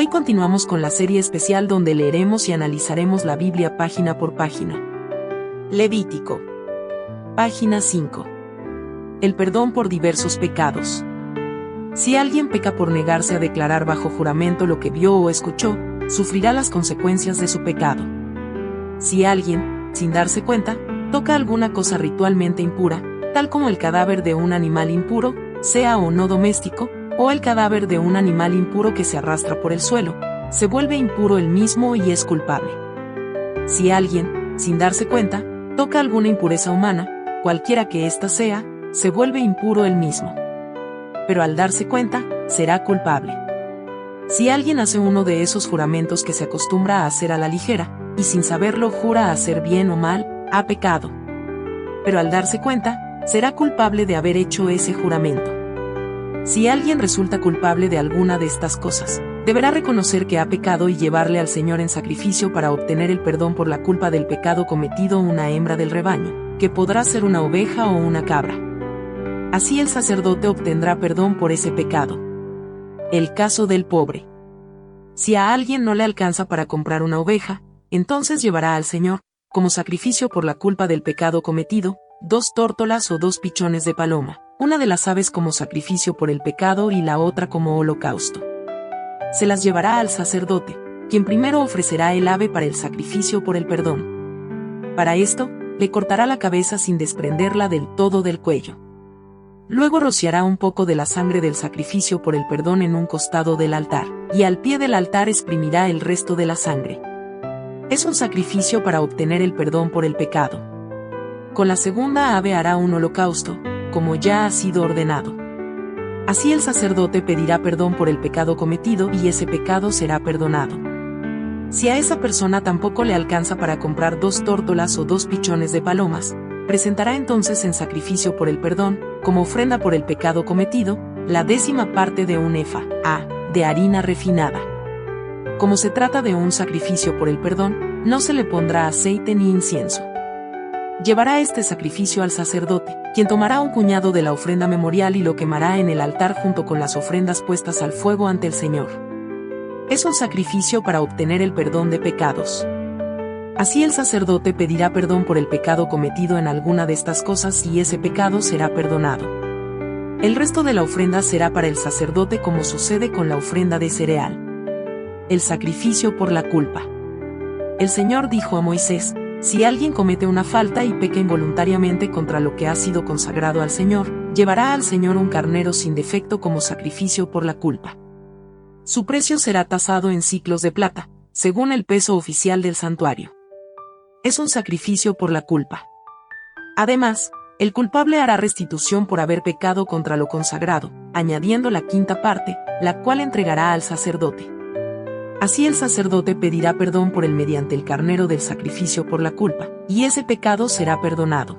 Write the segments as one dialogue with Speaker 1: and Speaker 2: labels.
Speaker 1: Hoy continuamos con la serie especial donde leeremos y analizaremos la Biblia página por página. Levítico. Página 5. El perdón por diversos pecados. Si alguien peca por negarse a declarar bajo juramento lo que vio o escuchó, sufrirá las consecuencias de su pecado. Si alguien, sin darse cuenta, toca alguna cosa ritualmente impura, tal como el cadáver de un animal impuro, sea o no doméstico, o el cadáver de un animal impuro que se arrastra por el suelo, se vuelve impuro él mismo y es culpable. Si alguien, sin darse cuenta, toca alguna impureza humana, cualquiera que ésta sea, se vuelve impuro él mismo. Pero al darse cuenta, será culpable. Si alguien hace uno de esos juramentos que se acostumbra a hacer a la ligera, y sin saberlo jura hacer bien o mal, ha pecado. Pero al darse cuenta, será culpable de haber hecho ese juramento. Si alguien resulta culpable de alguna de estas cosas, deberá reconocer que ha pecado y llevarle al Señor en sacrificio para obtener el perdón por la culpa del pecado cometido una hembra del rebaño, que podrá ser una oveja o una cabra. Así el sacerdote obtendrá perdón por ese pecado. El caso del pobre. Si a alguien no le alcanza para comprar una oveja, entonces llevará al Señor, como sacrificio por la culpa del pecado cometido, 2 tórtolas o 2 pichones de paloma, una de las aves como sacrificio por el pecado y la otra como holocausto. Se las llevará al sacerdote, quien primero ofrecerá el ave para el sacrificio por el perdón. Para esto, le cortará la cabeza sin desprenderla del todo del cuello. Luego rociará un poco de la sangre del sacrificio por el perdón en un costado del altar, y al pie del altar exprimirá el resto de la sangre. Es un sacrificio para obtener el perdón por el pecado. Con la segunda ave hará un holocausto, como ya ha sido ordenado. Así el sacerdote pedirá perdón por el pecado cometido y ese pecado será perdonado. Si a esa persona tampoco le alcanza para comprar 2 tórtolas o 2 pichones de palomas, presentará entonces en sacrificio por el perdón, como ofrenda por el pecado cometido, la 10ª parte de un efa de harina refinada. Como se trata de un sacrificio por el perdón, no se le pondrá aceite ni incienso. Llevará este sacrificio al sacerdote, quien tomará un puñado de la ofrenda memorial y lo quemará en el altar junto con las ofrendas puestas al fuego ante el Señor. Es un sacrificio para obtener el perdón de pecados. Así el sacerdote pedirá perdón por el pecado cometido en alguna de estas cosas y ese pecado será perdonado. El resto de la ofrenda será para el sacerdote como sucede con la ofrenda de cereal. El sacrificio por la culpa. El Señor dijo a Moisés: si alguien comete una falta y peca involuntariamente contra lo que ha sido consagrado al Señor, llevará al Señor un carnero sin defecto como sacrificio por la culpa. Su precio será tasado en siclos de plata, según el peso oficial del santuario. Es un sacrificio por la culpa. Además, el culpable hará restitución por haber pecado contra lo consagrado, añadiendo la 5ª parte, la cual entregará al sacerdote. Así el sacerdote pedirá perdón por él mediante el carnero del sacrificio por la culpa, y ese pecado será perdonado.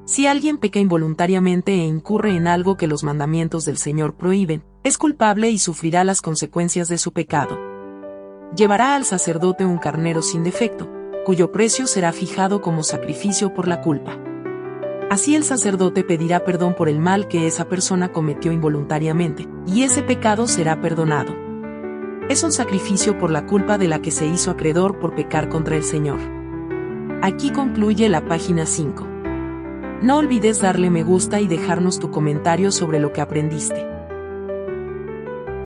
Speaker 1: Si alguien peca involuntariamente e incurre en algo que los mandamientos del Señor prohíben, es culpable y sufrirá las consecuencias de su pecado. Llevará al sacerdote un carnero sin defecto, cuyo precio será fijado como sacrificio por la culpa. Así el sacerdote pedirá perdón por el mal que esa persona cometió involuntariamente, y ese pecado será perdonado. Es un sacrificio por la culpa de la que se hizo acreedor por pecar contra el Señor. Aquí concluye la página 5. No olvides darle me gusta y dejarnos tu comentario sobre lo que aprendiste.